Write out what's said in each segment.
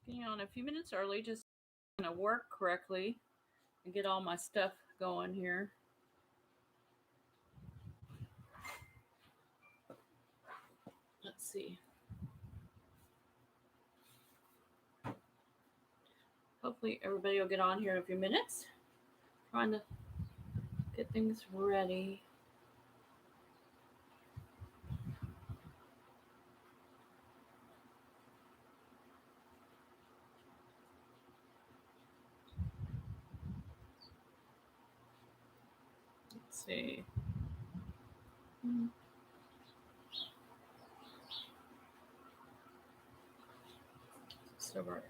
Getting on a few minutes early, just going to work correctly and get all my stuff going here. Let's see. Hopefully everybody will get on here in a few minutes. Trying to get things ready. Let's see. So right.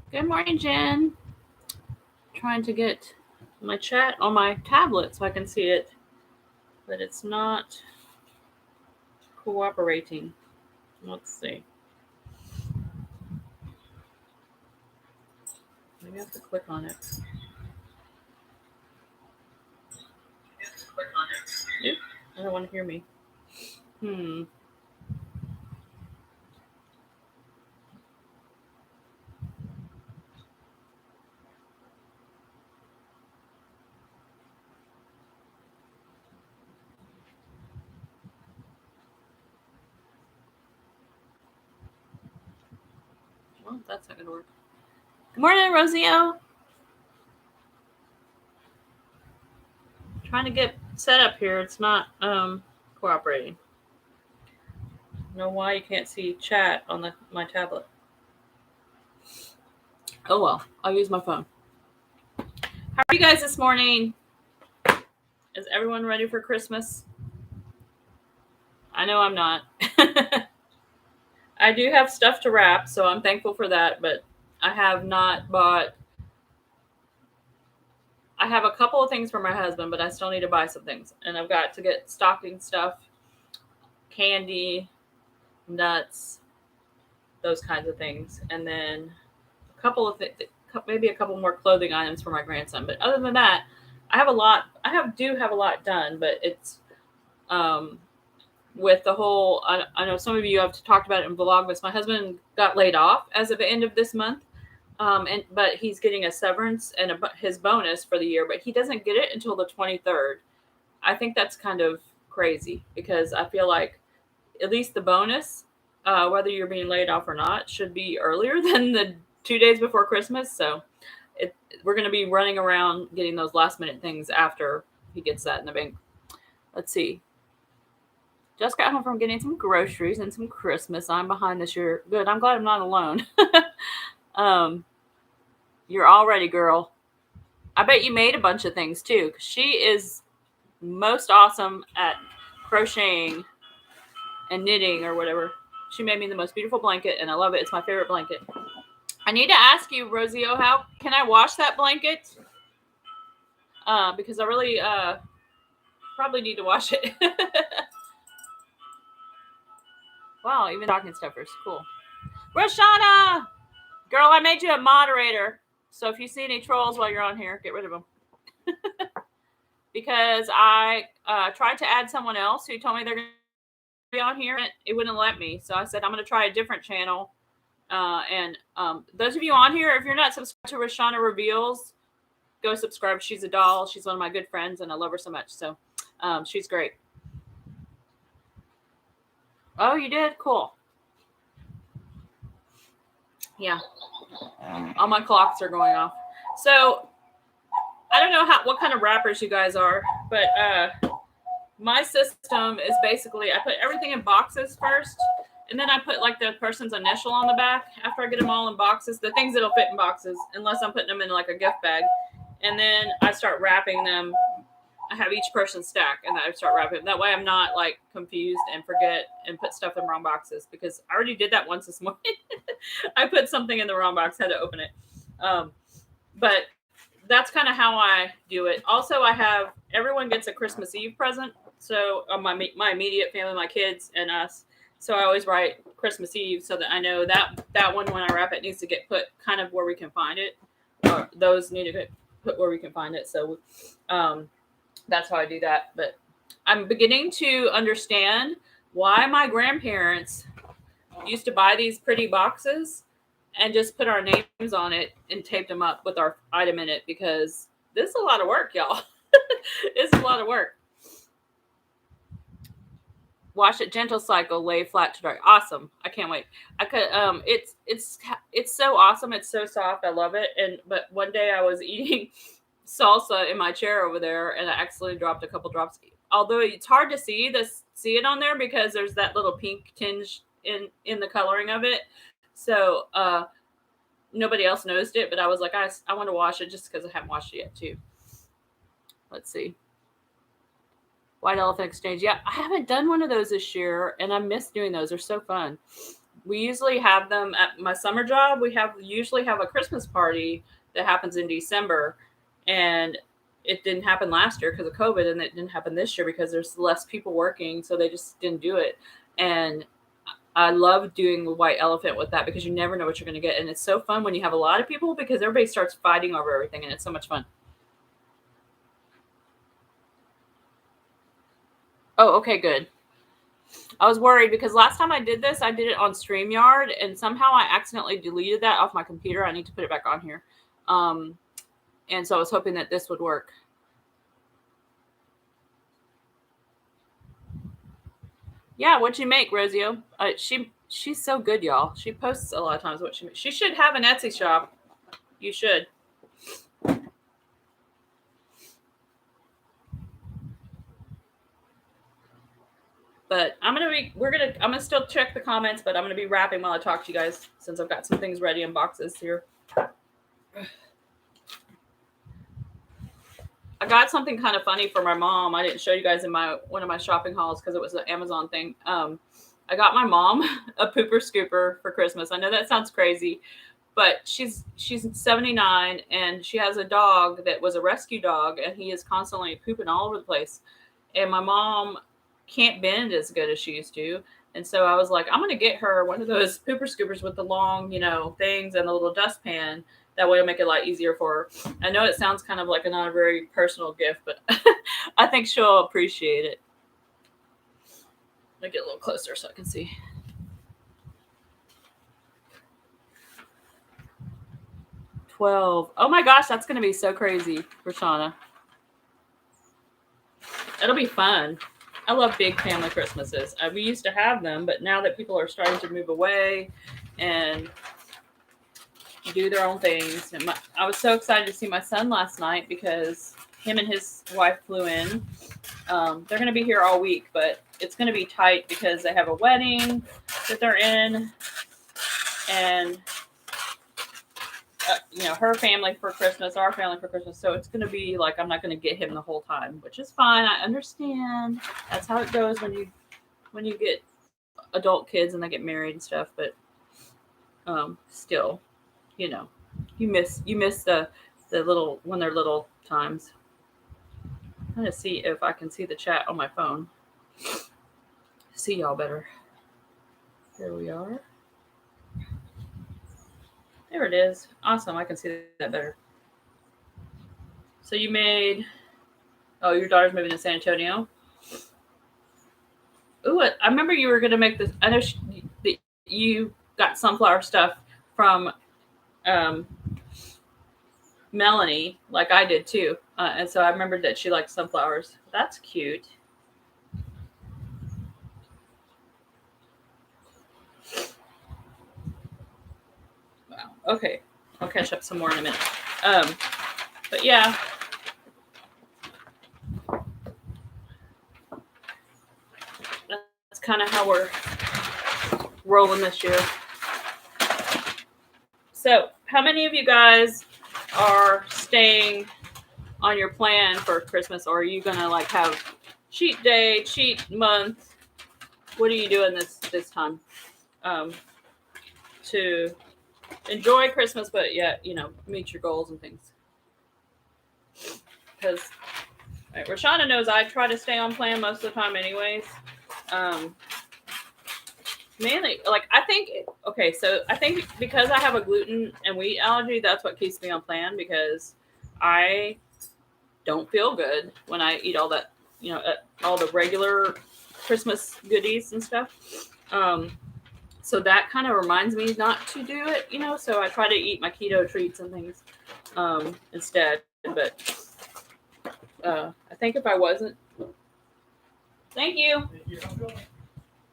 Good morning, Jen. Trying to get my chat on my tablet so I can see it, but it's not cooperating. Let's see. Maybe I have to click on it. Nope, I don't want to hear me. Well, that's not going to work. Good morning, Rosio. Trying to get set up here. It's not cooperating. I don't know why you can't see chat on my tablet. Oh well, I'll use my phone. How are you guys this morning? Is everyone ready for Christmas? I know I'm not. I do have stuff to wrap, so I'm thankful for that, but I have not bought. I have a couple of things for my husband, but I still need to buy some things. And I've got to get stocking stuff, candy, nuts, those kinds of things. And then a couple of maybe a couple more clothing items for my grandson. But other than that, I have a lot. Do have a lot done, but it's with the whole. I know some of you have talked about it in Vlogmas. My husband got laid off as of the end of this month, but he's getting a severance and his bonus for the year, but he doesn't get it until the 23rd. I think that's kind of crazy because I feel like at least the bonus, whether you're being laid off or not, should be earlier than the 2 days before Christmas. So we're going to be running around getting those last minute things after he gets that in the bank. Let's see. Just got home from getting some groceries and some Christmas. I'm behind this year. Good. I'm glad I'm not alone. You're all ready, girl. I bet you made a bunch of things too. She is most awesome at crocheting and knitting or whatever. She made me the most beautiful blanket, and I love it. It's my favorite blanket. I need to ask you, Rosio, how can I wash that blanket? Because I really probably need to wash it. Wow, even talking stuffers. Cool. Roshana! Girl, I made you a moderator. So if you see any trolls while you're on here, get rid of them. Because I tried to add someone else who told me they're going to be on here, and it wouldn't let me. So I said, I'm going to try a different channel And those of you on here, if you're not subscribed to Rashana Reveals, go subscribe. She's a doll. She's one of my good friends, and I love her so much. So she's great. Oh, you did? Cool. Yeah. All my clocks are going off. So I don't know what kind of wrappers you guys are, but my system is basically I put everything in boxes first, and then I put like the person's initial on the back after I get them all in boxes, the things that'll fit in boxes, unless I'm putting them in like a gift bag. And then I start wrapping them. I have each person stack, and I start wrapping. That way I'm not like confused and forget and put stuff in wrong boxes, because I already did that once this morning. I put something in the wrong box, had to open it. But that's kind of how I do it. Also, I have everyone gets a Christmas Eve present. So my immediate family, my kids and us. So I always write Christmas Eve so that I know that one, when I wrap it, needs to get put kind of where we can find it. Or those need to get put where we can find it. So that's how I do that. But I'm beginning to understand why my grandparents used to buy these pretty boxes and just put our names on it and taped them up with our item in it, because this is a lot of work, y'all. It's a lot of work. Wash it, gentle cycle, lay flat to dry. Awesome. I can't wait. I could it's so awesome. It's so soft. I love it. But one day I was eating salsa in my chair over there, and I accidentally dropped a couple drops. Although it's hard to see it on there because there's that little pink tinge in the coloring of it. So nobody else noticed it, but I was like, I want to wash it just because I haven't washed it yet too. Let's see. White Elephant Exchange. Yeah, I haven't done one of those this year, and I miss doing those. They're so fun. We usually have them at my summer job. We usually have a Christmas party that happens in December, and it didn't happen last year because of COVID, and it didn't happen this year because there's less people working, so they just didn't do it. And I love doing the White Elephant with that because you never know what you're going to get, and it's so fun when you have a lot of people because everybody starts fighting over everything, and it's so much fun. Oh, okay, good. I was worried because last time I did this, I did it on StreamYard, and somehow I accidentally deleted that off my computer. I need to put it back on here. And so I was hoping that this would work. Yeah, what'd you make, Rosio? She's so good, y'all. She posts a lot of times what she makes. She should have an Etsy shop. You should. But I'm gonna still check the comments, but I'm gonna be wrapping while I talk to you guys since I've got some things ready in boxes here. I got something kind of funny for my mom. I didn't show you guys in one of my shopping hauls because it was an Amazon thing. I got my mom a pooper scooper for Christmas. I know that sounds crazy, but she's 79 and she has a dog that was a rescue dog, and he is constantly pooping all over the place. And my mom can't bend as good as she used to. And so I was like, I'm going to get her one of those pooper scoopers with the long, things and the little dustpan. That way it'll make it a lot easier for her. I know it sounds kind of like not a very personal gift, but I think she'll appreciate it. Let me get a little closer so I can see. $12. Oh my gosh, that's going to be so crazy, Rashana. It'll be fun. I love big family Christmases. We used to have them, but now that people are starting to move away and do their own things, and I was so excited to see my son last night because him and his wife flew in. They're going to be here all week, but it's going to be tight because they have a wedding that they're in, and her family for Christmas, our family for Christmas. So it's going to be like, I'm not going to get him the whole time, which is fine. I understand. That's how it goes when you get adult kids and they get married and stuff. But still, you miss the little, when they're little times. I'm going to see if I can see the chat on my phone. See y'all better. There we are. There it is. Awesome. I can see that better. So you made... Oh, your daughter's moving to San Antonio? Ooh, I remember you were going to make this... I know you got sunflower stuff from Melanie, like I did too. And so I remembered that she liked sunflowers. That's cute. Wow. Okay. I'll catch up some more in a minute. But yeah. That's kind of how we're rolling this year. So, how many of you guys are staying on your plan for Christmas, or are you gonna like have cheat day, cheat month? What are you doing this time to enjoy Christmas, but yet meet your goals and things? Because Rashana knows I try to stay on plan most of the time, anyways. Mainly, like I think because I have a gluten and wheat allergy, that's what keeps me on plan, because I don't feel good when I eat all that, all the regular Christmas goodies and stuff. So that kind of reminds me not to do it, so I try to eat my keto treats and things instead. But I think if I wasn't, thank you.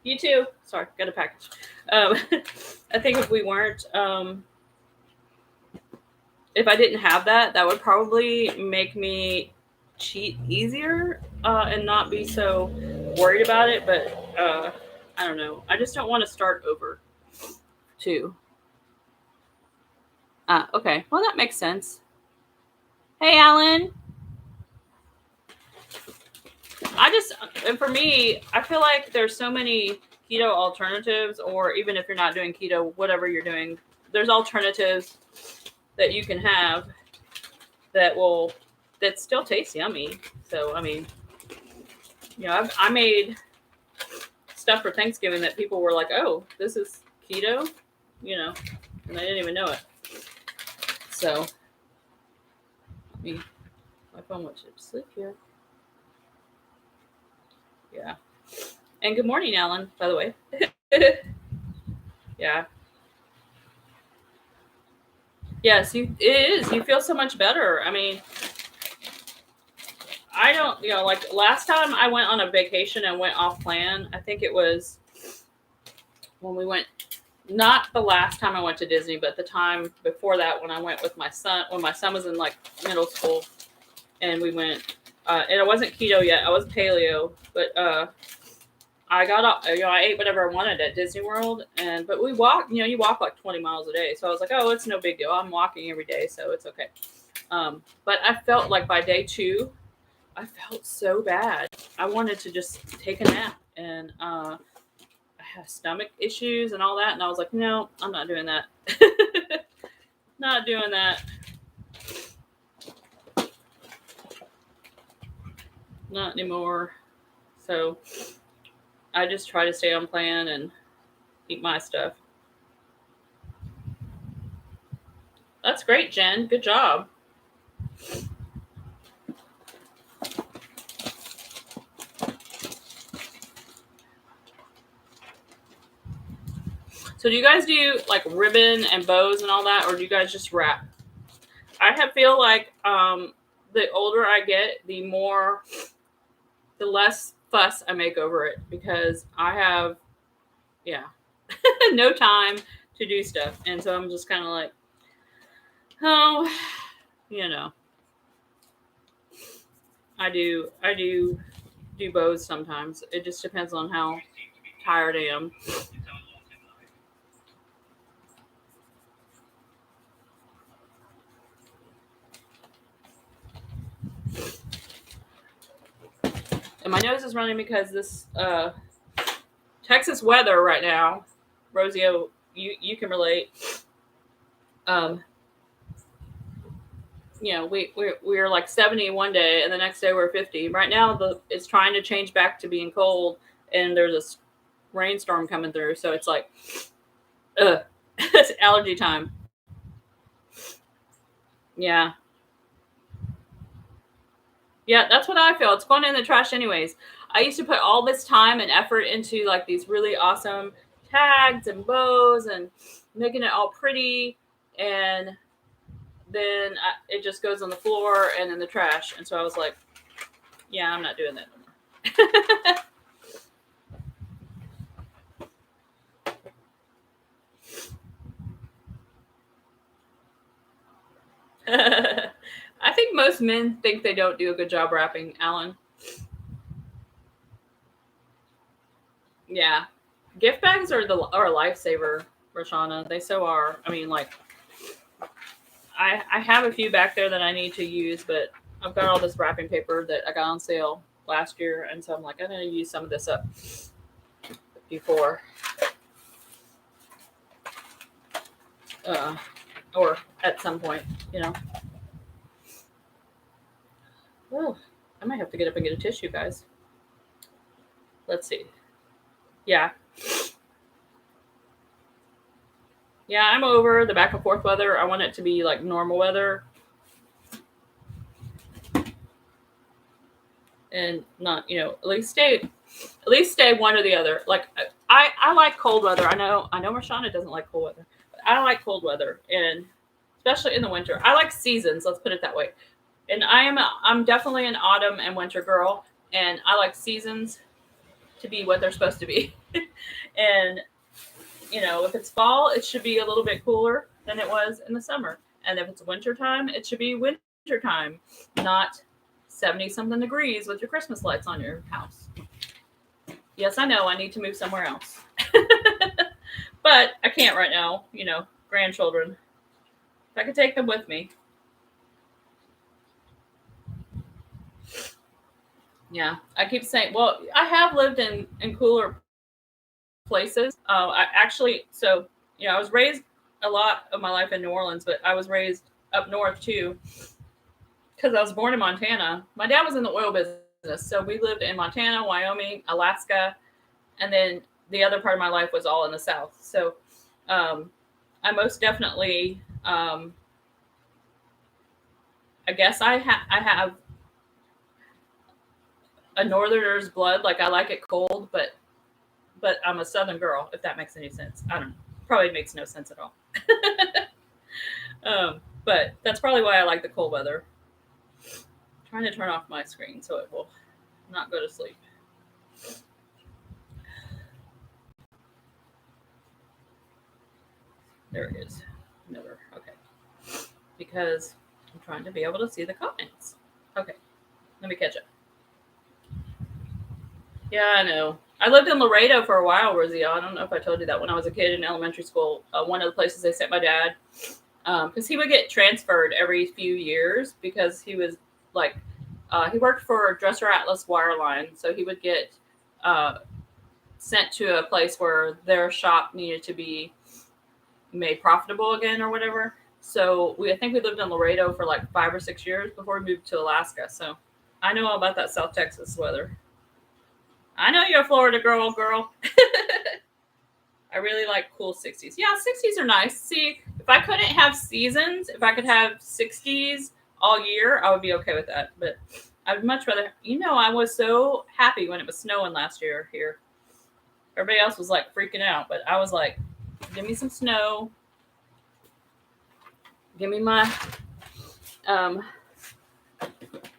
You too. Sorry, got a package. I think if we weren't, if I didn't have that, that would probably make me cheat easier and not be so worried about it. But I don't know. I just don't want to start over too. Okay. Well, that makes sense. Hey, Alan. And for me, I feel like there's so many keto alternatives, or even if you're not doing keto, whatever you're doing, there's alternatives that you can have that still taste yummy. So, I mean, I made stuff for Thanksgiving that people were like, oh, this is keto, and I didn't even know it. So, my phone went to sleep here. Yeah. And good morning, Alan, by the way. Yeah. Yes, it is. You feel so much better. I mean, I don't, like last time I went on a vacation and went off plan, I think it was when we went, not the last time I went to Disney, but the time before that when I went with my son, when my son was in like middle school, and we went, and it wasn't keto yet, I was paleo, but I got up, I ate whatever I wanted at Disney World, but we walked, you walk like 20 miles a day. So I was like, oh, it's no big deal. I'm walking every day, so it's okay. But I felt like by day 2, I felt so bad. I wanted to just take a nap, and I had stomach issues and all that. And I was like, no, I'm not doing that. Not doing that. Not anymore. So I just try to stay on plan and eat my stuff. That's great, Jen. Good job. So do you guys do like ribbon and bows and all that, or do you guys just wrap? I feel like the older I get, the less fuss I make over it, because I have, no time to do stuff. And so I'm just kind of like, oh, I do bows sometimes. It just depends on how tired I am. And my nose is running because this Texas weather right now, Rosio, you can relate. We're like 70 one day, and the next day we're 50. Right now, it's trying to change back to being cold, and there's this rainstorm coming through. So it's like, it's allergy time. Yeah. Yeah, that's what I feel. It's going in the trash anyways. I used to put all this time and effort into like these really awesome tags and bows and making it all pretty, and then it just goes on the floor and in the trash. And so I was like, yeah, I'm not doing that no more. I think most men think they don't do a good job wrapping, Alan. Yeah. Gift bags are a lifesaver, Roshana. They so are. I mean, like, I have a few back there that I need to use, but I've got all this wrapping paper that I got on sale last year, and so I'm like, I'm going to use some of this up before. Or at some point, you know. Oh, I might have to get up and get a tissue, guys. Let's see. Yeah. Yeah, I'm over the back and forth weather. I want it to be like normal weather. And not, at least stay one or the other. Like I like cold weather. I know Roshana doesn't like cold weather. But I like cold weather, and especially in the winter. I like seasons, let's put it that way. And I'm definitely an autumn and winter girl, and I like seasons to be what they're supposed to be. And if it's fall, it should be a little bit cooler than it was in the summer. And if it's winter time, it should be winter time, not 70-something degrees with your Christmas lights on your house. Yes, I know I need to move somewhere else. But I can't right now, grandchildren. If I could take them with me. Yeah, I keep saying, well, I have lived in cooler places. I was raised a lot of my life in New Orleans, but I was raised up north too, because I was born in Montana. My dad was in the oil business, so we lived in Montana, Wyoming, Alaska, and then the other part of my life was all in the South. So I most definitely, I guess I have a Northerner's blood. Like, I like it cold, but I'm a Southern girl, if that makes any sense. I don't know. Probably makes no sense at all. But that's probably why I like the cold weather. I'm trying to turn off my screen so it will not go to sleep. There it is. Never. Okay. Because I'm trying to be able to see the comments. Okay. Let me catch up. Yeah, I know. I lived in Laredo for a while, Rosie. I don't know if I told you that when I was a kid in elementary school. One of the places they sent my dad, because he would get transferred every few years because he was like, he worked for Dresser Atlas Wireline, so he would get sent to a place where their shop needed to be made profitable again or whatever. So I think we lived in Laredo for like 5 or 6 years before we moved to Alaska. So I know all about that South Texas weather. I know you're a Florida girl. I really like cool 60s. Yeah, 60s are nice. See, if I couldn't have seasons, if I could have 60s all year, I would be okay with that. But I'd much rather, I was so happy when it was snowing last year here. Everybody else was like freaking out, but I was like, give me some snow. Give me my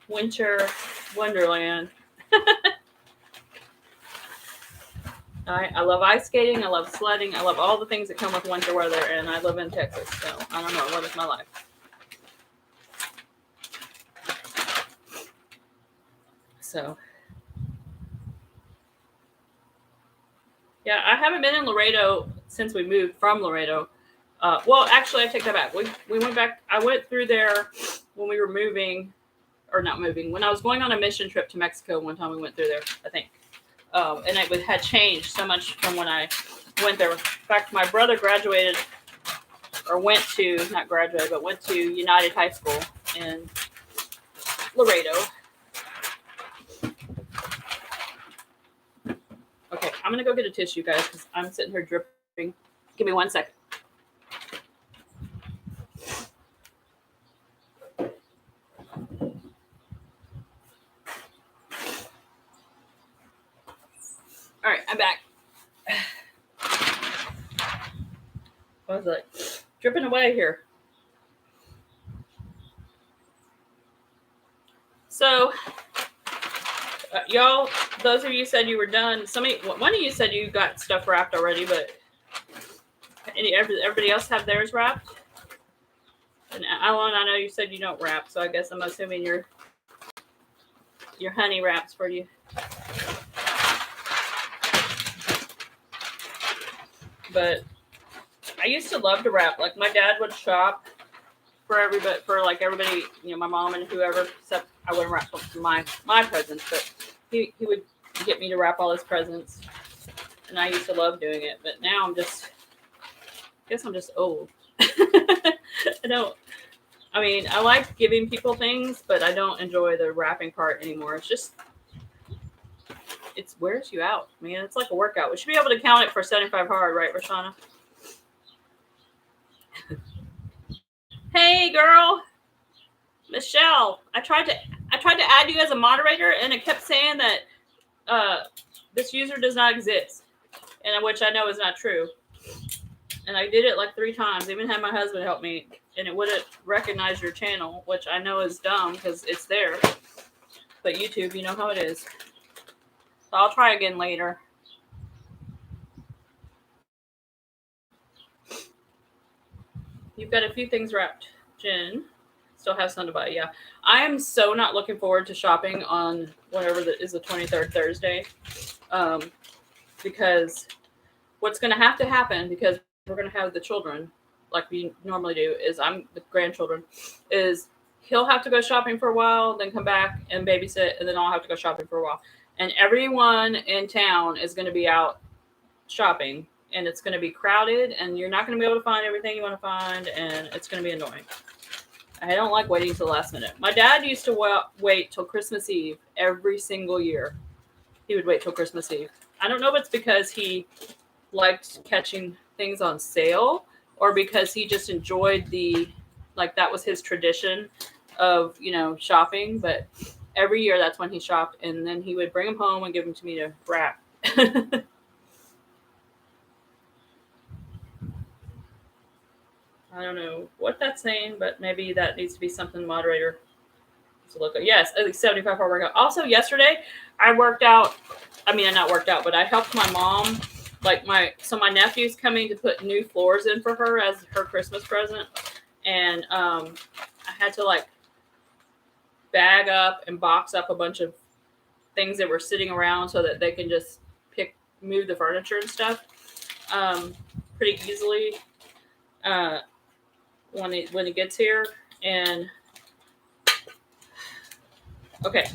winter wonderland. I love ice skating. I love sledding. I love all the things that come with winter weather, and I live in Texas, so I don't know. What is my life? So, yeah, I haven't been in Laredo since we moved from Laredo. Well, actually, I take that back. We went back. I went through there when we were moving, or not moving. When I was going on a mission trip to Mexico, one time we went through there, I think. And it had changed so much from when I went there. In fact, my brother graduated, or went to United High School in Laredo. Okay, I'm going to go get a tissue, guys, because I'm sitting here dripping. Give me 1 second. All right, I'm back. I was like dripping away here. So, y'all, those of you said you were done. One of you said you got stuff wrapped already, but everybody else have theirs wrapped? And Alan, I know you said you don't wrap, so I guess I'm assuming your honey wraps for you. But I used to love to wrap. Like my dad would shop for everybody, my mom and whoever. Except I wouldn't wrap my presents, but he would get me to wrap all his presents, and I used to love doing it. But now I guess I'm just old. I like giving people things, but I don't enjoy the wrapping part anymore. It wears you out, man. It's like a workout. We should be able to count it for 75 hard, right, Roshana? Hey, girl, Michelle. I tried to add you as a moderator, and it kept saying that this user does not exist, and which I know is not true. And I did it like 3 times. I even had my husband help me, and it wouldn't recognize your channel, which I know is dumb because it's there. But YouTube, you know how it is. So I'll try again later. You've got a few things wrapped, Jen. Still have some to buy. Yeah, I am so not looking forward to shopping on whatever is the 23rd Thursday, because what's going to have to happen, because we're going to have the children like we normally do, is I'm the grandchildren, is he'll have to go shopping for a while, then come back and babysit, and then I'll have to go shopping for a while. And everyone in town is going to be out shopping, and it's going to be crowded, and you're not going to be able to find everything you want to find, and it's going to be annoying. I don't like waiting till the last minute. My dad used to wait till Christmas Eve every single year. He would wait till Christmas Eve. I don't know if it's because he liked catching things on sale or because he just enjoyed that was his tradition of, shopping. But every year that's when he shopped, and then he would bring them home and give them to me to wrap. I don't know what that's saying, but maybe that needs to be something moderator to look at. Yes, at least 75 hour workout. Also, yesterday I worked out. I mean, I not worked out, but I helped my mom. My nephew's coming to put new floors in for her as her Christmas present, and I had to bag up and box up a bunch of things that were sitting around so that they can just move the furniture and stuff pretty easily. When it gets here. And okay,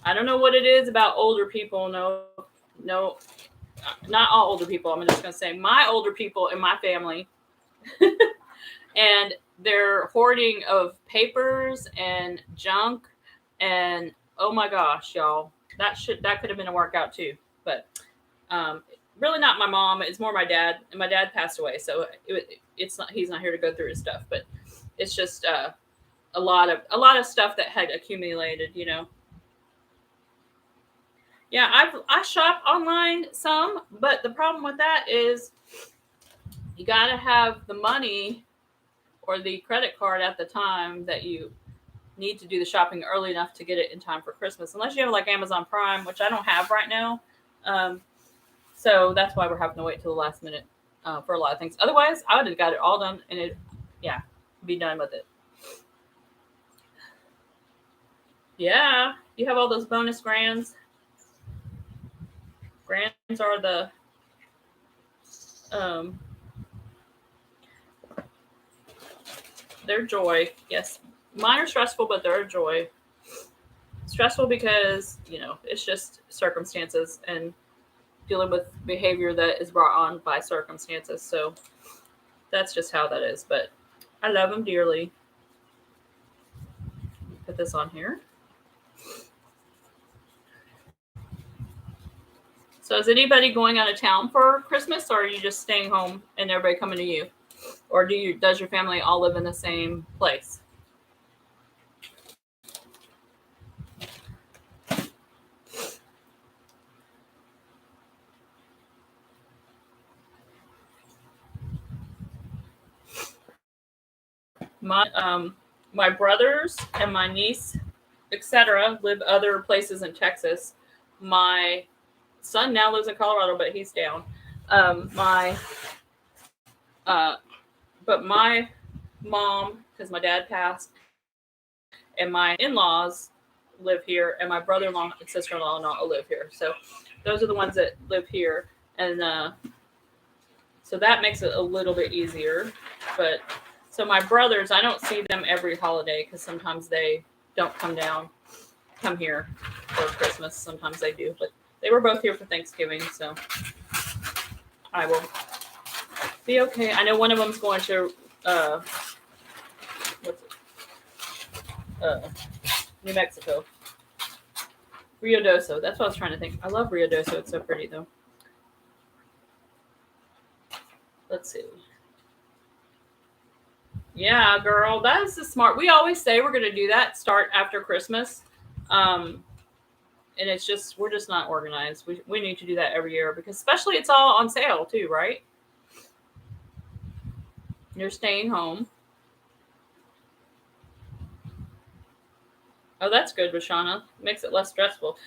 I don't know what it is about older people. No, not all older people. I'm just gonna say my older people in my family, and their hoarding of papers and junk, and oh my gosh, y'all, that could have been a workout too. But really not my mom. It's more my dad, and my dad passed away, so it's not. He's not here to go through his stuff, but it's just a lot of stuff that had accumulated. Yeah, I shop online some, but the problem with that is you got to have the money or the credit card at the time that you need to do the shopping early enough to get it in time for Christmas, unless you have Amazon Prime, which I don't have right now. So that's why we're having to wait till the last minute for a lot of things. Otherwise, I would have got it all done and be done with it. Yeah, you have all those bonus grands. Grands are the they're joy. Yes, mine are stressful, but they're a joy. Stressful because it's just circumstances and dealing with behavior that is brought on by circumstances. So that's just how that is. But I love them dearly. Put this on here. So is anybody going out of town for Christmas, or are you just staying home and everybody coming to you? Or does your family all live in the same place? My brothers and my niece, etc., live other places in Texas. My son now lives in Colorado, but he's down. My but my mom, because my dad passed, and my in-laws live here, and my brother-in-law and sister-in-law all live here. So those are the ones that live here, and so that makes it a little bit easier. But so my brothers, I don't see them every holiday because sometimes they don't come here for Christmas. Sometimes they do, but they were both here for Thanksgiving, so I will be okay. I know one of them's going to New Mexico. Rio Doso. That's what I was trying to think. I love Rio Doso. It's so pretty, though. Let's see. Yeah, girl, that is the smart. We always say we're going to do that. Start after Christmas, and it's just we're just not organized. We need to do that every year because especially it's all on sale too, right? You're staying home. Oh, that's good, Rashana. Makes it less stressful.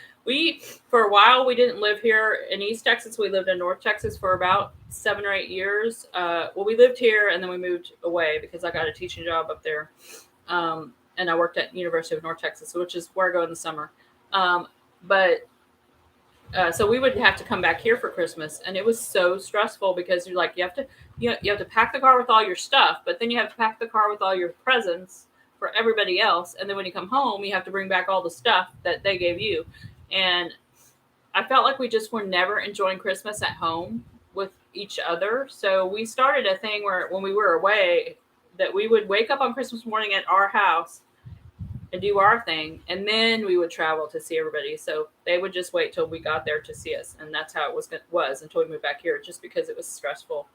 For a while, we didn't live here in East Texas. We lived in North Texas for about 7 or 8 years. We lived here and then we moved away because I got a teaching job up there. And I worked at University of North Texas, which is where I go in the summer. So we would have to come back here for Christmas, and it was so stressful because you have to pack the car with all your stuff, but then you have to pack the car with all your presents for everybody else, and then when you come home, you have to bring back all the stuff that they gave you. And I felt like we just were never enjoying Christmas at home with each other. So we started a thing where when we were away, that we would wake up on Christmas morning at our house and do our thing, and then we would travel to see everybody. So they would just wait till we got there to see us, and that's how it was until we moved back here, just because it was stressful.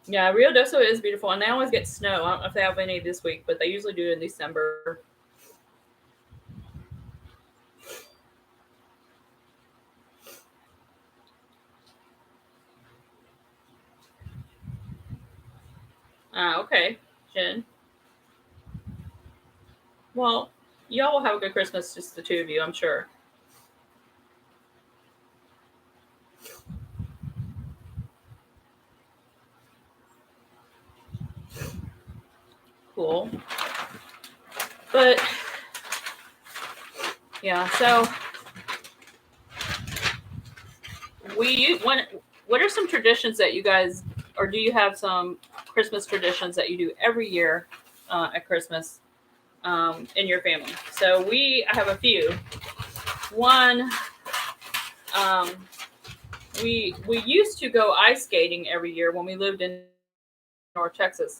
Yeah, Rio Doso is beautiful, and they always get snow. I don't know if they have any this week, but they usually do it in December. Okay, Jen. Well, y'all will have a good Christmas, just the two of you, I'm sure. Cool. But yeah, so what are some traditions that you guys, or do you have some Christmas traditions that you do every year at Christmas in your family? So I have a few. One, we used to go ice skating every year when we lived in North Texas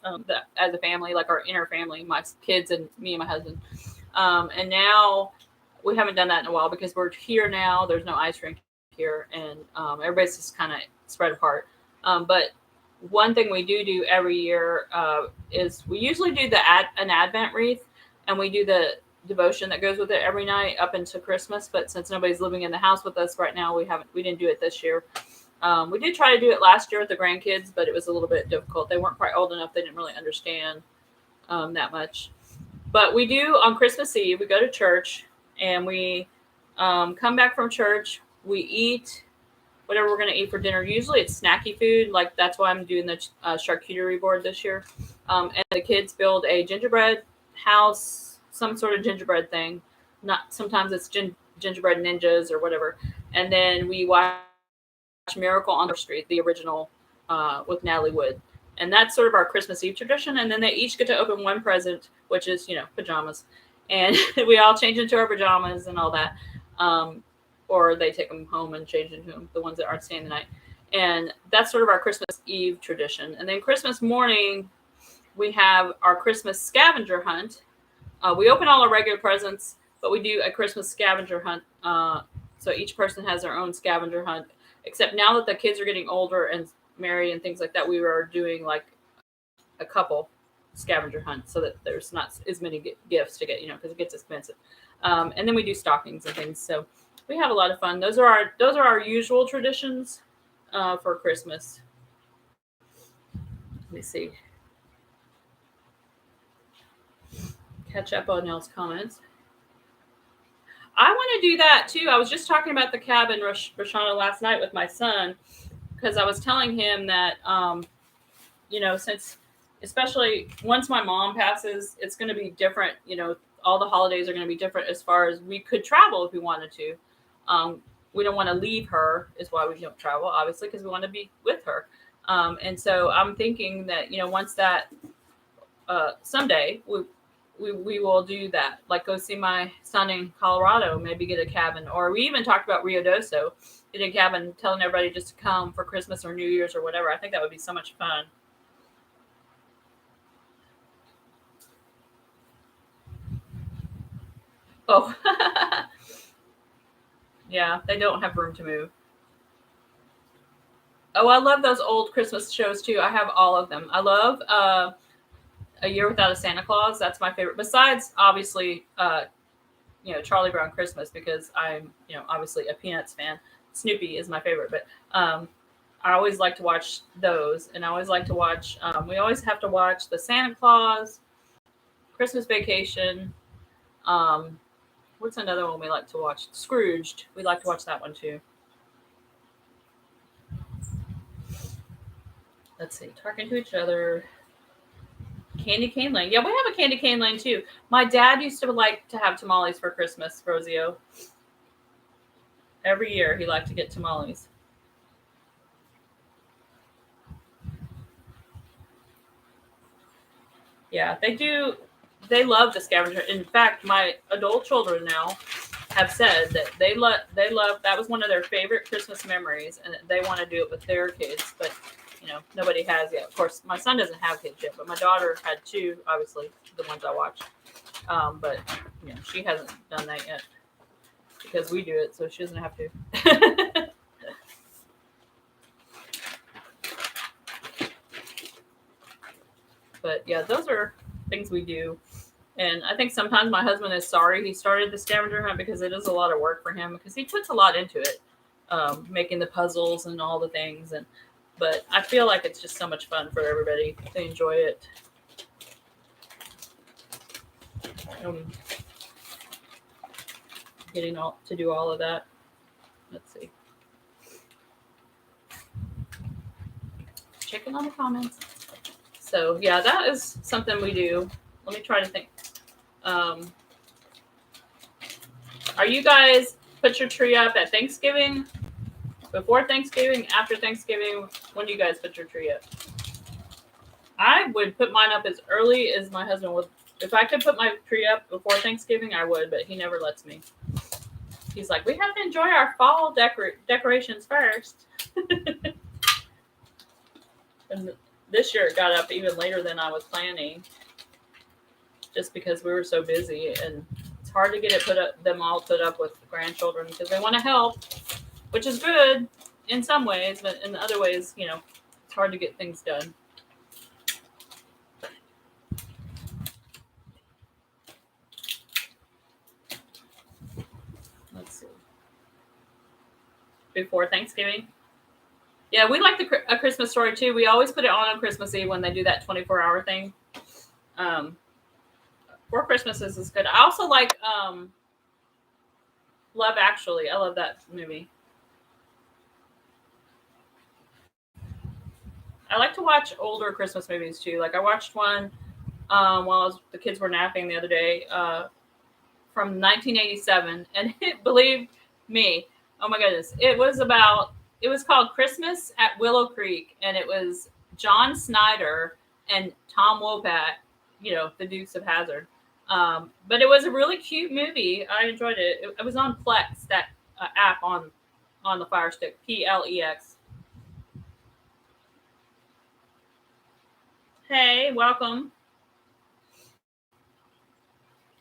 as a family, like our inner family, my kids and me and my husband. And now we haven't done that in a while because we're here now. There's no ice rink here, and everybody's just kind of spread apart. But one thing we do every year is we usually do an Advent wreath, and we do the devotion that goes with it every night up into Christmas. But since nobody's living in the house with us right now, we didn't do it this year. We did try to do it last year with the grandkids, but it was a little bit difficult. They weren't quite old enough. They didn't really understand that much. But we do on Christmas Eve, we go to church and we come back from church. We eat whatever we're going to eat for dinner. Usually it's snacky food. Like that's why I'm doing the charcuterie board this year. And the kids build a gingerbread house, some sort of gingerbread thing. Sometimes it's gingerbread ninjas or whatever. And then we watch Miracle on the Street, the original with Natalie Wood. And that's sort of our Christmas Eve tradition. And then they each get to open one present, which is, pajamas. And we all change into our pajamas and all that. Or they take them home and change into them, the ones that aren't staying the night. And that's sort of our Christmas Eve tradition. And then Christmas morning, we have our Christmas scavenger hunt. We open all our regular presents, but we do a Christmas scavenger hunt. So each person has their own scavenger hunt. Except now that the kids are getting older and married and things like that, we are doing like a couple scavenger hunt so that there's not as many gifts to get, because it gets expensive. And then we do stockings and things. So we have a lot of fun. Those are our usual traditions for Christmas. Let me see. catch up on y'all's comments. I want to do that too. I was just talking about the cabin, Rashana, last night with my son, because I was telling him that, since especially once my mom passes, it's going to be different. All the holidays are going to be different as far as we could travel if we wanted to. We don't want to leave her, is why we don't travel, obviously, because we want to be with her. And so I'm thinking that, once that someday we will do that, like go see my son in Colorado, maybe get a cabin, or we even talked about Rio Doso, getting a cabin, telling everybody just to come for Christmas or New Year's or whatever. I think that would be so much fun. Oh, yeah, they don't have room to move. Oh, I love those old Christmas shows too. I have all of them. I love A Year Without a Santa Claus. That's my favorite. Besides, obviously, Charlie Brown Christmas, because I'm, obviously a Peanuts fan. Snoopy is my favorite, but I always like to watch those, and I always like to watch. We always have to watch the Santa Claus, Christmas Vacation. What's another one we like to watch? Scrooged. We like to watch that one too. Let's see. Talking to each other. Candy cane lane. Yeah, we have a candy cane lane too. My dad used to like to have tamales for Christmas, Rosio. Every year he liked to get tamales. Yeah, they do. They love the scavenger. In fact, my adult children now have said that they love. That was one of their favorite Christmas memories, and they want to do it with their kids. But nobody has yet. Of course, my son doesn't have kids yet, but my daughter had two. Obviously, the ones I watched. But she hasn't done that yet because we do it, so she doesn't have to. But yeah, those are things we do. And I think sometimes my husband is sorry he started the scavenger hunt, because it is a lot of work for him, because he puts a lot into it, making the puzzles and all the things. But I feel like it's just so much fun for everybody to enjoy it. Getting to do all of that. Let's see. Checking on the comments. So yeah, that is something we do. Let me try to think. Are you guys put your tree up at Thanksgiving? Before Thanksgiving? After Thanksgiving? When do you guys put your tree up? I would put mine up as early as my husband would. If I could put my tree up before Thanksgiving, I would, but he never lets me. He's like, we have to enjoy our fall decorations first. And this year it got up even later than I was planning, just because we were so busy, and it's hard to get them all put up with the grandchildren, because they want to help, which is good in some ways, but in other ways, it's hard to get things done. Let's see. Before Thanksgiving? Yeah, we like A Christmas Story too. We always put it on Christmas Eve when they do that 24-hour thing. For Christmases is good. I also like Love Actually. I love that movie. I like to watch older Christmas movies too. Like I watched one while the kids were napping the other day from 1987, and believe me, oh my goodness, it was called Christmas at Willow Creek, and it was John Snyder and Tom Wopat, the Dukes of Hazzard. But it was a really cute movie. I enjoyed it. It was on Plex, that app on the Fire Stick, Plex. Hey, welcome.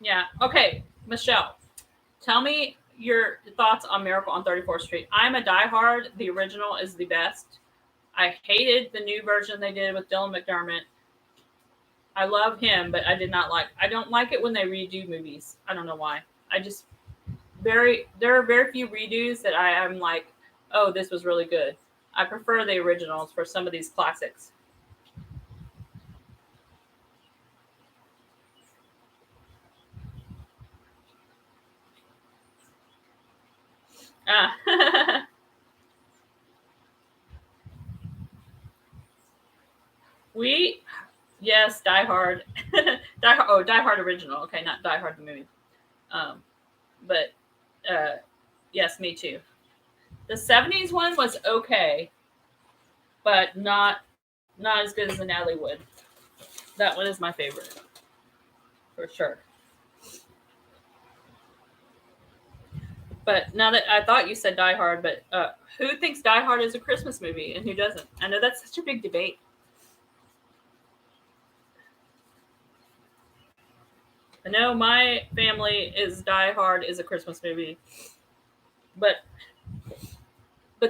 Yeah. Okay, Michelle, tell me your thoughts on Miracle on 34th Street. I'm a diehard. The original is the best. I hated the new version they did with Dylan McDermott. I love him, but I don't like it when they redo movies. I don't know why. There are very few redos that I am like, oh, this was really good. I prefer the originals for some of these classics. Ah. Yes, Die Hard. Die Hard original. Okay, not Die Hard the movie. Um, but yes, me too. The 70s one was okay, but not as good as the Natalie Wood. That one is my favorite for sure. But now that I thought you said Die Hard, but who thinks Die Hard is a Christmas movie and who doesn't? I know that's such a big debate. I know my family is Die Hard is a Christmas movie, but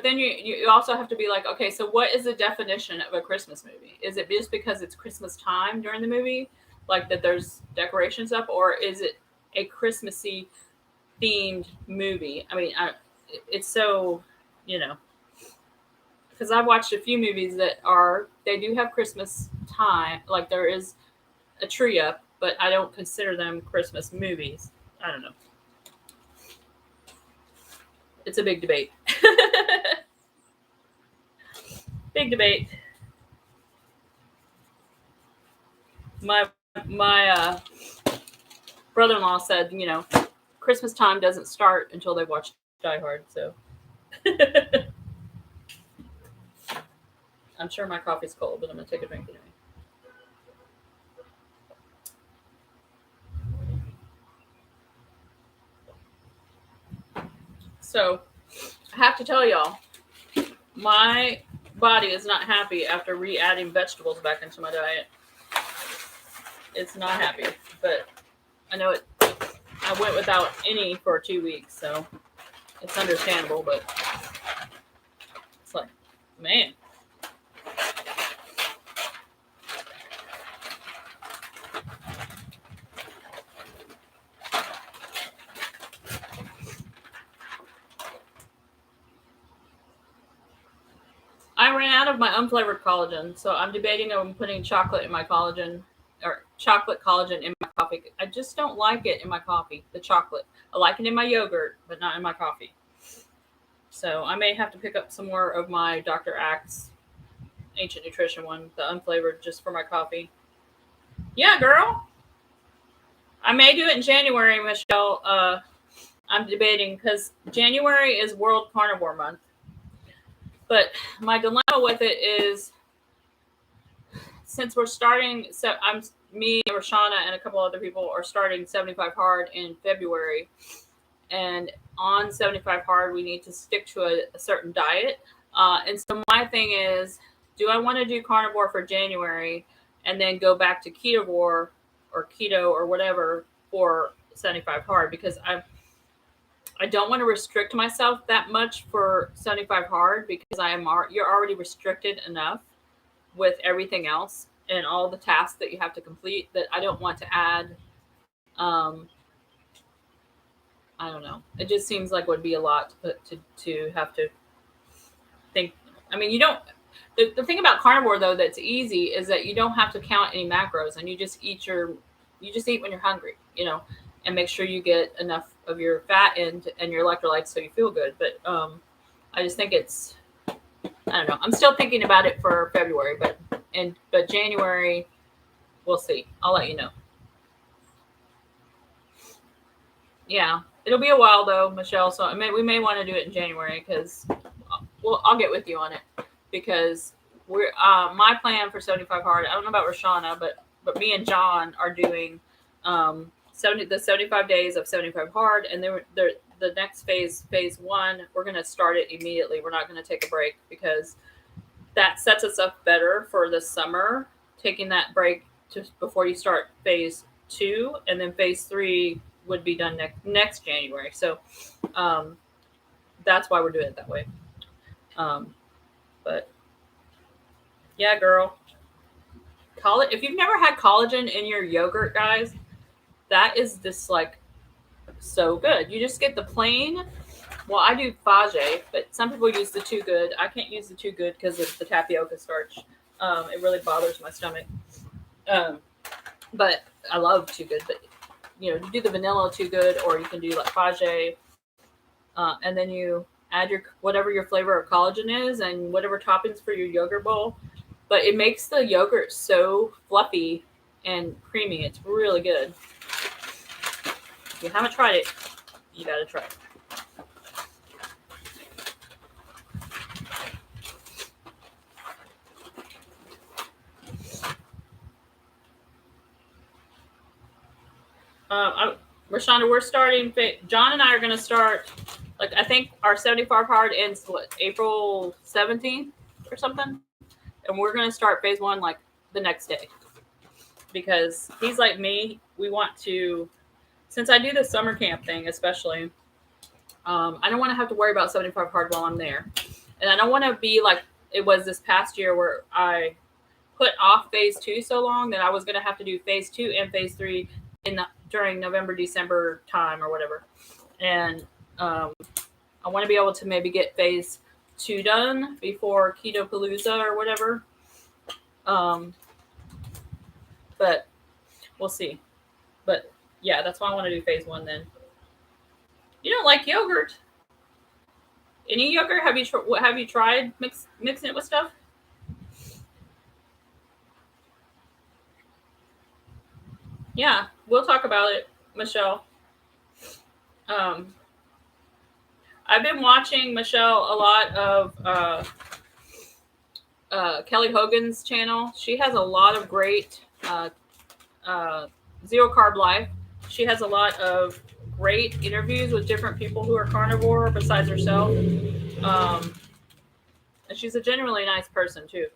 then you also have to be like, okay, so what is the definition of a Christmas movie? Is it just because it's Christmas time during the movie, like that there's decorations up, or is it a Christmassy themed movie? I mean, it's so, you know, because I've watched a few movies that they do have Christmas time, like there is a tree up, but I don't consider them Christmas movies. I don't know. It's a big debate. Big debate. My brother-in-law said, Christmas time doesn't start until they watch Die Hard. So I'm sure my coffee's cold, but I'm gonna take a drink anyway. So I have to tell y'all, my body is not happy after re-adding vegetables back into my diet. It's not happy, but I know it. I went without any for 2 weeks, so it's understandable. But it's like, man. I ran out of my unflavored collagen, so I'm debating on putting chocolate in my collagen, or chocolate collagen in my coffee. I just don't like it in my coffee, the chocolate. I like it in my yogurt, but not in my coffee. So I may have to pick up some more of my Dr. Axe Ancient Nutrition one, the unflavored, just for my coffee. Yeah, girl. I may do it in January, Michelle. I'm debating because January is World Carnivore Month. But my dilemma with it is, since we're starting, so me, Roshana, and a couple other people are starting 75 Hard in February. And on 75 Hard, we need to stick to a certain diet. And so my thing is, do I want to do carnivore for January and then go back to ketovore or keto or whatever for 75 Hard? Because I don't want to restrict myself that much for 75 Hard, because you're already restricted enough with everything else and all the tasks that you have to complete, that I don't want to add. I don't know. It just seems like it would be a lot to have to think. I mean, you don't. The thing about carnivore, though, that's easy is that you don't have to count any macros, and you just eat when you're hungry, and make sure you get enough of your fat and your electrolytes so you feel good. But I just think it's, I don't know. I'm still thinking about it for February, but January, we'll see. I'll let you know. Yeah, it'll be a while though, Michelle. So we may want to do it in January, because I'll get with you on it, because we're my plan for 75 Hard. I don't know about Roshana, but me and John are doing the 75 days of 75 Hard, and then the next phase 1, we're going to start it immediately. We're not going to take a break, because that sets us up better for the summer, taking that break just before you start phase 2, and then phase 3 would be done next January. So that's why we're doing it that way. But yeah, girl, if you've never had collagen in your yogurt, guys, that is just like so good. You just get the plain. Well, I do Fage, but some people use the Too Good. I can't use the Too Good because of the tapioca starch. It really bothers my stomach. But I love Too Good. But you do the vanilla Too Good, or you can do like Fage. and then you add your whatever your flavor of collagen is and whatever toppings for your yogurt bowl. But it makes the yogurt so fluffy and creamy. It's really good. If you haven't tried it, you gotta try it. Rashonda, we're starting. John and I are going to start. Like, I think our 75 hard ends April 17th or something, and we're going to start phase 1 like the next day, because he's like me. We want to, since I do the summer camp thing, especially. I don't want to have to worry about 75 hard while I'm there, and I don't want to be like it was this past year where I put off phase 2 so long that I was going to have to do phase 2 and phase 3 during November, December time or whatever. And I want to be able to maybe get phase 2 done before Keto Palooza or whatever. But we'll see. But yeah, that's why I want to do phase 1 then. You don't like yogurt? Any yogurt? Have you tried mixing it with stuff? Yeah, we'll talk about it, Michelle. I've been watching, Michelle, a lot of Kelly Hogan's channel. She has a lot of great Zero Carb Life. She has a lot of great interviews with different people who are carnivore besides herself. And she's a genuinely nice person too.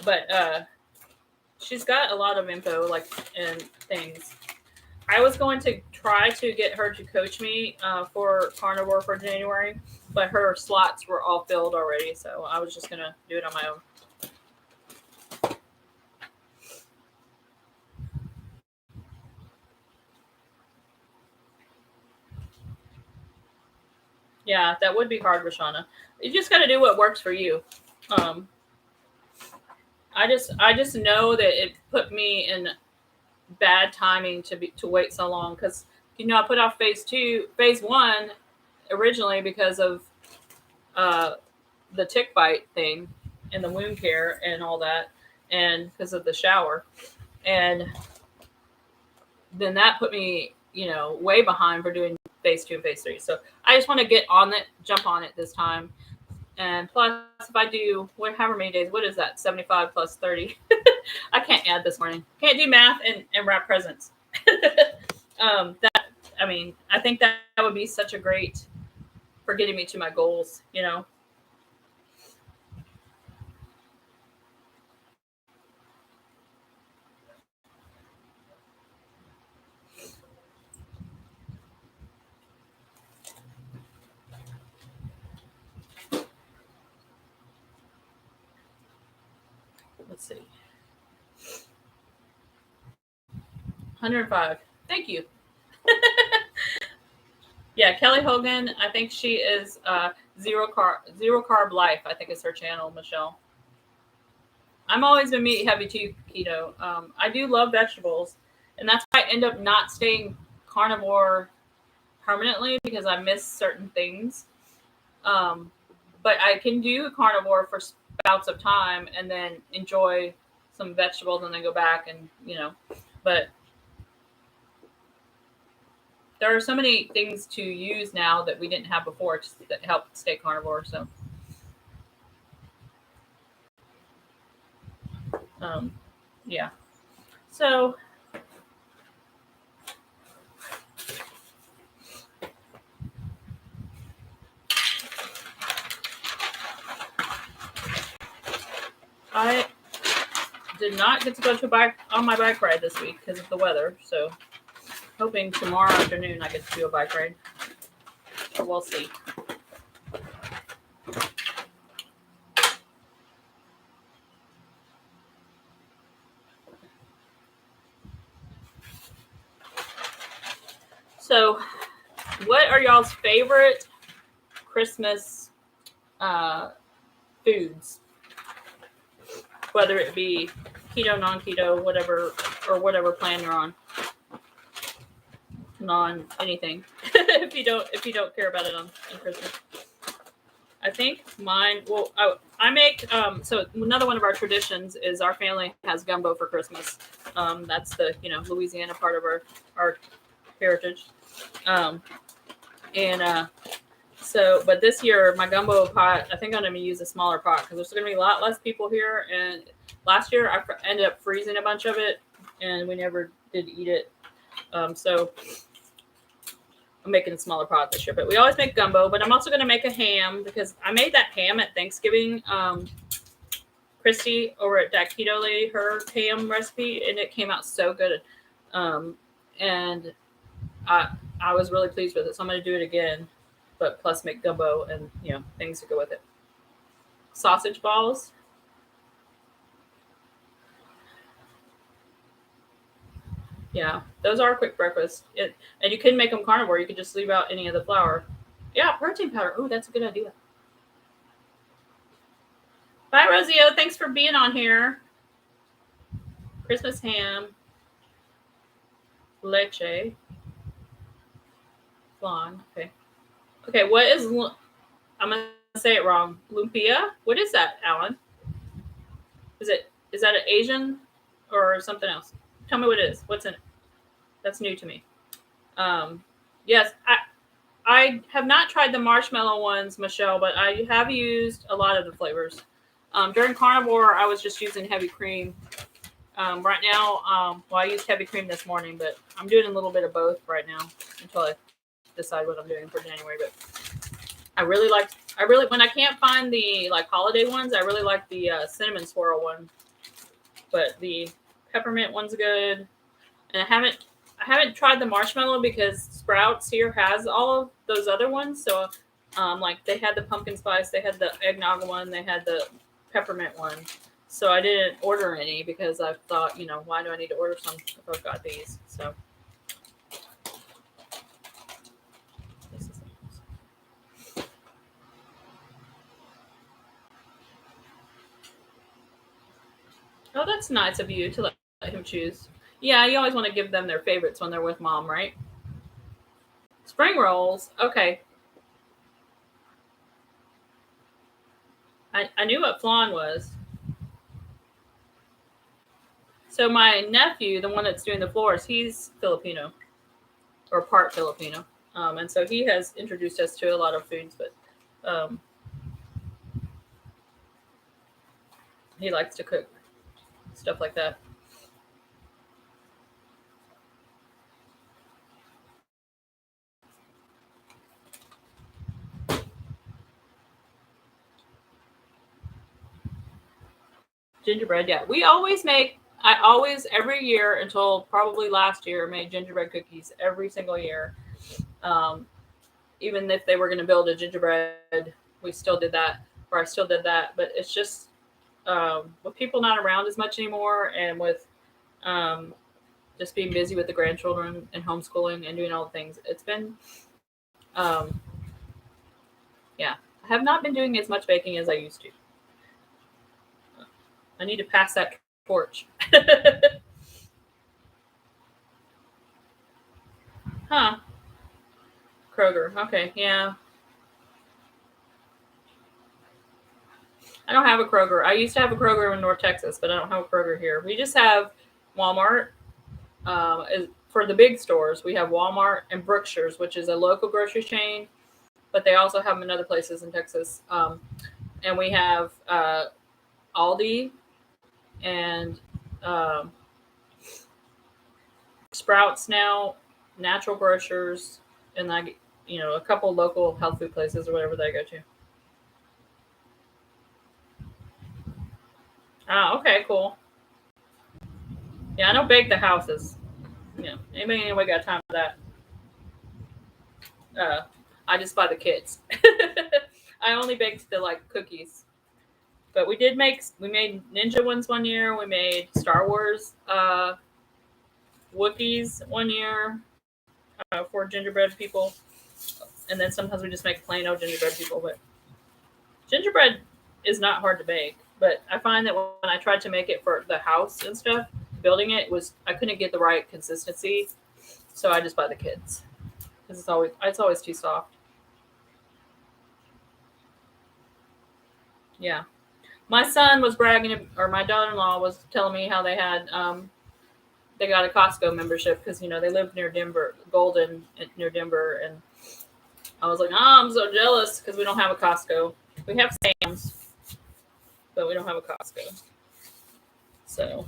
But she's got a lot of info and things. I was going to try to get her to coach me for carnivore for January, but her slots were all filled already, so I was just going to do it on my own. Yeah, that would be hard, Rashana. You just got to do what works for you. I just know that it put me in bad timing to wait so long, because I put off phase 1 originally because of the tick bite thing and the wound care and all that, and because of the shower, and then that put me way behind for doing phase 2 and phase 3. So I just want to jump on it this time. And plus, if I do however many days, what is that? 75 plus 30. I can't add this morning. Can't do math and wrap presents. I think that would be such a great for getting me to my goals, Let's see. 105. Thank you. Yeah, Kelly Hogan. I think she is Zero Carb Life. I think is her channel, Michelle. I'm always been meat heavy too, keto. I do love vegetables, and that's why I end up not staying carnivore permanently, because I miss certain things. But I can do carnivore for bouts of time and then enjoy some vegetables and then go back and, but there are so many things to use now that we didn't have before that help stay carnivore. So, yeah. So, I did not get to go on my bike ride this week because of the weather. So, hoping tomorrow afternoon I get to do a bike ride. But we'll see. So, what are y'all's favorite Christmas foods? Whether it be keto, non-keto, whatever plan you're on. Non anything. if you don't care about it on Christmas. I think mine. Well, I make. So another one of our traditions is our family has gumbo for Christmas. That's the Louisiana part of our heritage. So, but this year my gumbo pot, I think I'm going to use a smaller pot because there's going to be a lot less people here. And last year I ended up freezing a bunch of it, and we never did eat it. So I'm making a smaller pot this year, but we always make gumbo. But I'm also going to make a ham because I made that ham at Thanksgiving. Christy over at that Keto Lady, her ham recipe, and it came out so good. And I was really pleased with it, so I'm going to do it again, but plus make gumbo and things to go with it. Sausage balls. Yeah, those are a quick breakfast. And you can make them carnivore. You can just leave out any of the flour. Yeah, protein powder. Oh, that's a good idea. Bye, Rosio. Thanks for being on here. Christmas ham. Leche. Flan. Okay. Okay, what is... I'm going to say it wrong. Lumpia? What is that, Alan? Is that an Asian or something else? Tell me what it is. What's in it? That's new to me. Yes, I have not tried the marshmallow ones, Michelle, but I have used a lot of the flavors. During carnivore, I was just using heavy cream. Right now, I used heavy cream this morning, but I'm doing a little bit of both right now until I decide what I'm doing for January. But I really when I can't find the holiday ones, I really like the cinnamon swirl one. But the peppermint one's good, and I haven't tried the marshmallow because Sprouts here has all of those other ones. So, they had the pumpkin spice, they had the eggnog one, they had the peppermint one. So I didn't order any because I thought, why do I need to order some if I've got these? So. Oh, that's nice of you to let him choose. Yeah, you always want to give them their favorites when they're with mom, right? Spring rolls. Okay. I knew what flan was. So my nephew, the one that's doing the floors, he's Filipino or part Filipino. And so he has introduced us to a lot of foods, but he likes to cook stuff like that. Gingerbread, yeah. I always, every year until probably last year, made gingerbread cookies every single year. Even if they were going to build a gingerbread, we still did that, or I still did that. But it's just, with people not around as much anymore, and with just being busy with the grandchildren and homeschooling and doing all the things, it's been, yeah, I have not been doing as much baking as I used to. I need to pass that torch. Huh. Kroger. Okay, yeah. I don't have a Kroger. I used to have a Kroger in North Texas, but I don't have a Kroger here. We just have Walmart. For the big stores, we have Walmart and Brookshire's, which is a local grocery chain, but they also have them in other places in Texas. And we have Aldi and Sprouts now, Natural Grocers, and a couple local health food places or whatever they go to. Oh, okay, cool. Yeah, I don't bake the houses. Anybody got time for that? I just buy the kits. I only baked the cookies. But we made Ninja ones one year. We made Star Wars Wookiees one year for gingerbread people. And then sometimes we just make plain old gingerbread people. But gingerbread is not hard to bake. But I find that when I tried to make it for the house and stuff, building it I couldn't get the right consistency. So I just buy the kits. because it's always too soft. Yeah. My son was bragging, or my daughter-in-law was telling me how they got a Costco membership because they live near Denver, Golden, near Denver, and I was like, oh, I'm so jealous because we don't have a Costco. We have Sam's, but we don't have a Costco. So,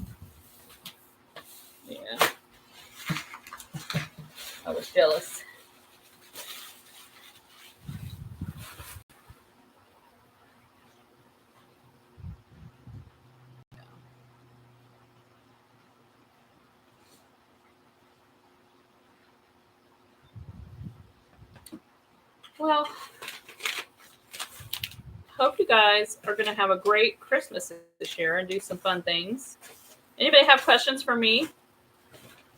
yeah, I was jealous. Well, hope you guys are going to have a great Christmas this year and do some fun things. Anybody have questions for me?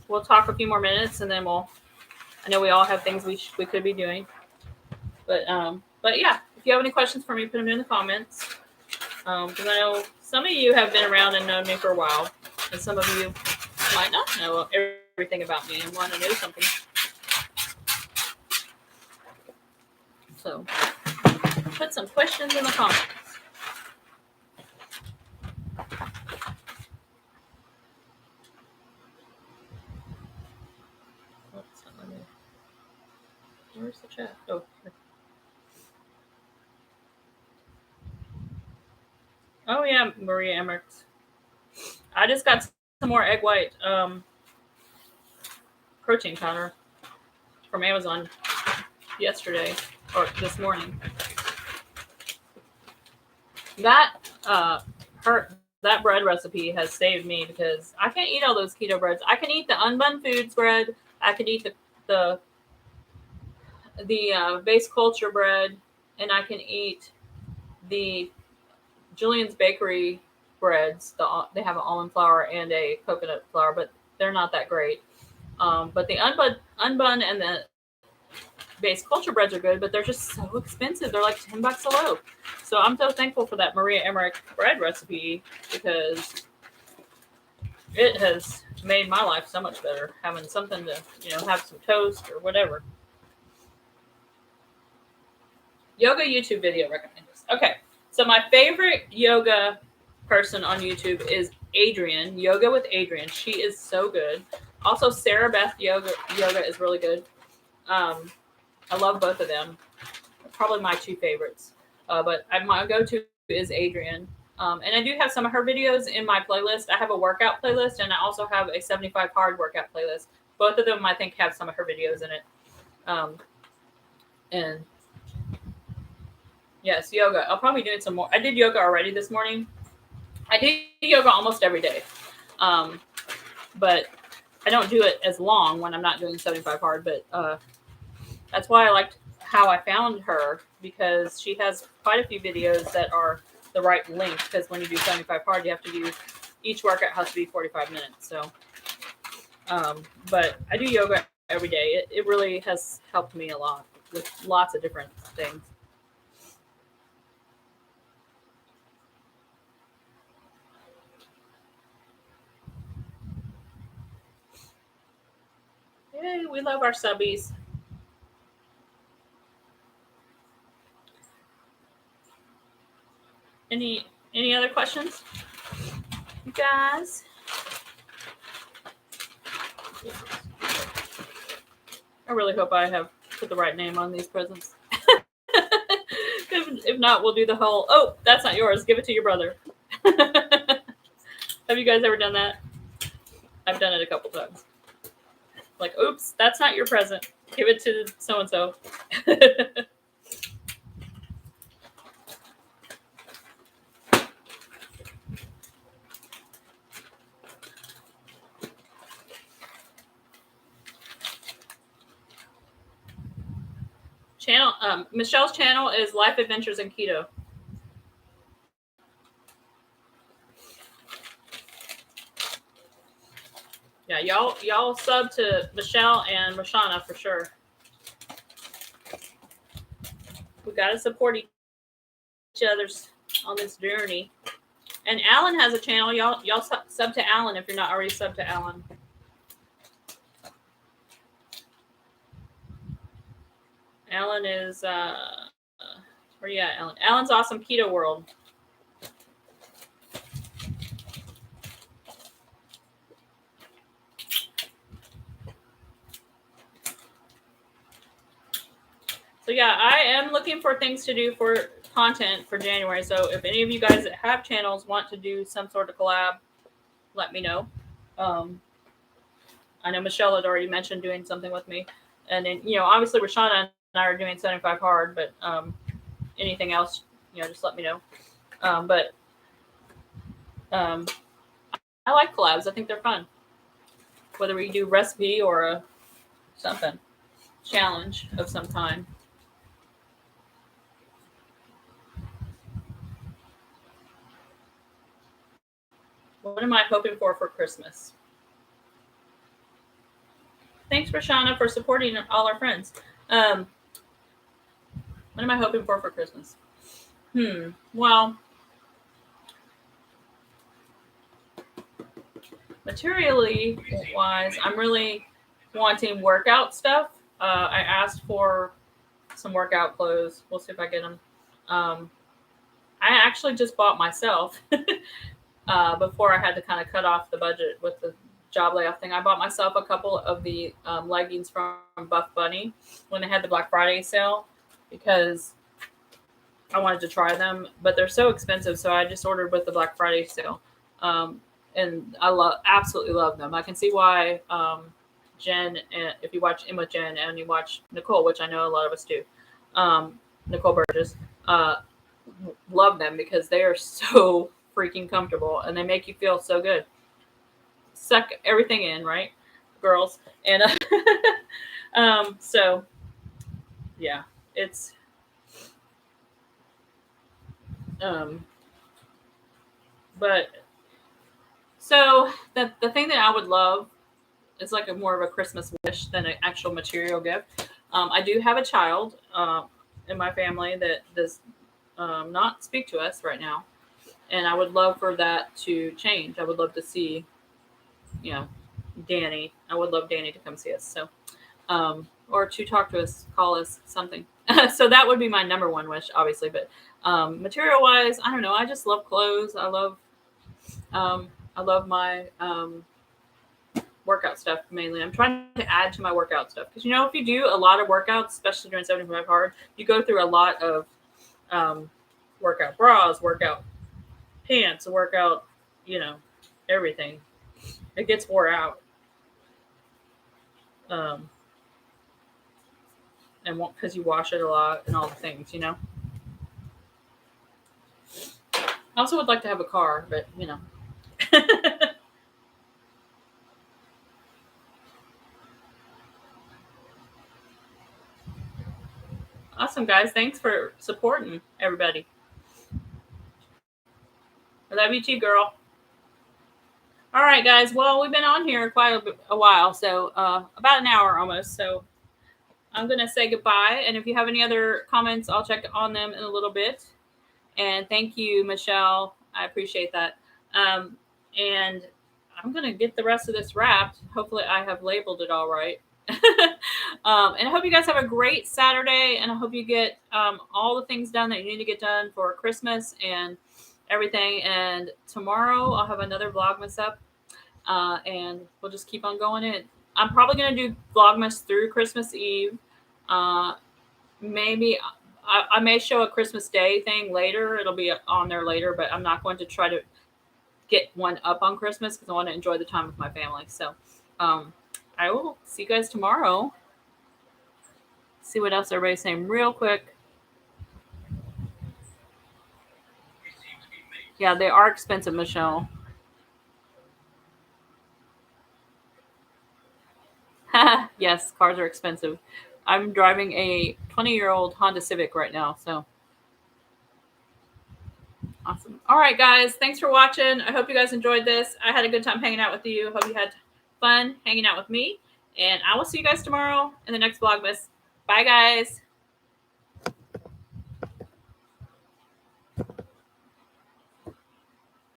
We'll talk a few more minutes and then I know we all have things we could be doing. But yeah, if you have any questions for me, put them in the comments. Because I know some of you have been around and known me for a while, and some of you might not know everything about me and want to know something. So put some questions in the comments. Where's the chat? Oh, here. Oh yeah, Maria Emmerich. I just got some more egg white protein powder from Amazon yesterday or this morning. That that bread recipe has saved me because I can't eat all those keto breads. I can eat the Unbun Foods bread. I can eat the base culture bread, and I can eat the Julian's Bakery breads. They have an almond flour and a coconut flour, but they're not that great. But the unbun and the base culture breads are good, but they're just so expensive. They're like $10 a loaf. So I'm so thankful for that Maria Emmerich bread recipe because it has made my life so much better, having something to have some toast or whatever. Yoga YouTube video recommendations. Okay, so my favorite yoga person on YouTube is Adrienne. Yoga with Adrienne. She is so good. Also, Sarah Beth Yoga is really good. I love both of them. Probably my two favorites. But my go-to is Adrienne. And I do have some of her videos in my playlist. I have a workout playlist, and I also have a 75 hard workout playlist. Both of them, I think, have some of her videos in it. And yes, yoga. I'll probably do some more. I did yoga already this morning. I do yoga almost every day. But I don't do it as long when I'm not doing 75 hard. But that's why I liked how I found her, because she has quite a few videos that are the right length. Because when you do 75 hard, you have to do, each workout has to be 45 minutes. So, but I do yoga every day. It really has helped me a lot with lots of different things. Yay, we love our subbies. Any other questions, you guys? I really hope I have put the right name on these presents. If not, we'll do the whole, oh, that's not yours, give it to your brother. Have you guys ever done that? I've done it a couple times. Like, oops, that's not your present. Give it to so-and-so. Michelle's channel is Life Adventures in Keto. Yeah, y'all sub to Michelle and Roshana for sure. We gotta support each other's on this journey. And Alan has a channel. Y'all sub to Alan if you're not already sub to Alan. Alan is where you at, Alan? Alan's Awesome Keto World. So yeah, I am looking for things to do for content for January. So if any of you guys that have channels want to do some sort of collab, let me know. I know Michelle had already mentioned doing something with me, and then obviously Rashana and I are doing 75 hard, but anything else, just let me know. But I like collabs. I think they're fun. Whether we do recipe or a something challenge of some kind. What am I hoping for Christmas? Thanks, Rashana, for supporting all our friends. What am I hoping for Christmas? Well, materially wise, I'm really wanting workout stuff. I asked for some workout clothes. We'll see if I get them. I actually just bought myself before I had to kind of cut off the budget with the job layoff thing. I bought myself a couple of the leggings from Buff Bunny when they had the Black Friday sale because I wanted to try them, but they're so expensive. So I just ordered with the Black Friday sale. And I absolutely love them. I can see why Jen, if you watch In with Jen and you watch Nicole, which I know a lot of us do, Nicole Burgess, love them because they are so freaking comfortable and they make you feel so good. Suck everything in, right, girls? And so yeah, it's but so the thing that I would love is like more of a Christmas wish than an actual material gift. I do have a child in my family that does not speak to us right now, and I would love for that to change. I would love to see, Danny. I would love Danny to come see us. So, or to talk to us, call us, something. So that would be my number one wish, obviously. But material wise, I don't know. I just love clothes. I love my workout stuff mainly. I'm trying to add to my workout stuff because if you do a lot of workouts, especially during 75 hard, you go through a lot of workout bras, workout pants, workout, everything. It gets wore out. And because you wash it a lot and all the things, I also would like to have a car, but Awesome, guys. Thanks for supporting everybody. I love you too, girl. All right, guys. Well, we've been on here quite a while, so about an hour almost. So I'm going to say goodbye. And if you have any other comments, I'll check on them in a little bit. And thank you, Michelle. I appreciate that. And I'm going to get the rest of this wrapped. Hopefully I have labeled it all right. And I hope you guys have a great Saturday. And I hope you get all the things done that you need to get done for Christmas and everything. And tomorrow I'll have another Vlogmas up. And we'll just keep on going in. I'm probably going to do Vlogmas through Christmas Eve. Maybe I may show a Christmas Day thing later. It'll be on there later, but I'm not going to try to get one up on Christmas because I want to enjoy the time with my family. So I will see you guys tomorrow. See what else everybody's saying real quick. Yeah, they are expensive, Michelle. Yes, cars are expensive. I'm driving a 20-year-old Honda Civic right now, so awesome. All right, guys, thanks for watching. I hope you guys enjoyed this. I had a good time hanging out with you. Hope you had fun hanging out with me, and I will see you guys tomorrow in the next Vlogmas. Bye, guys.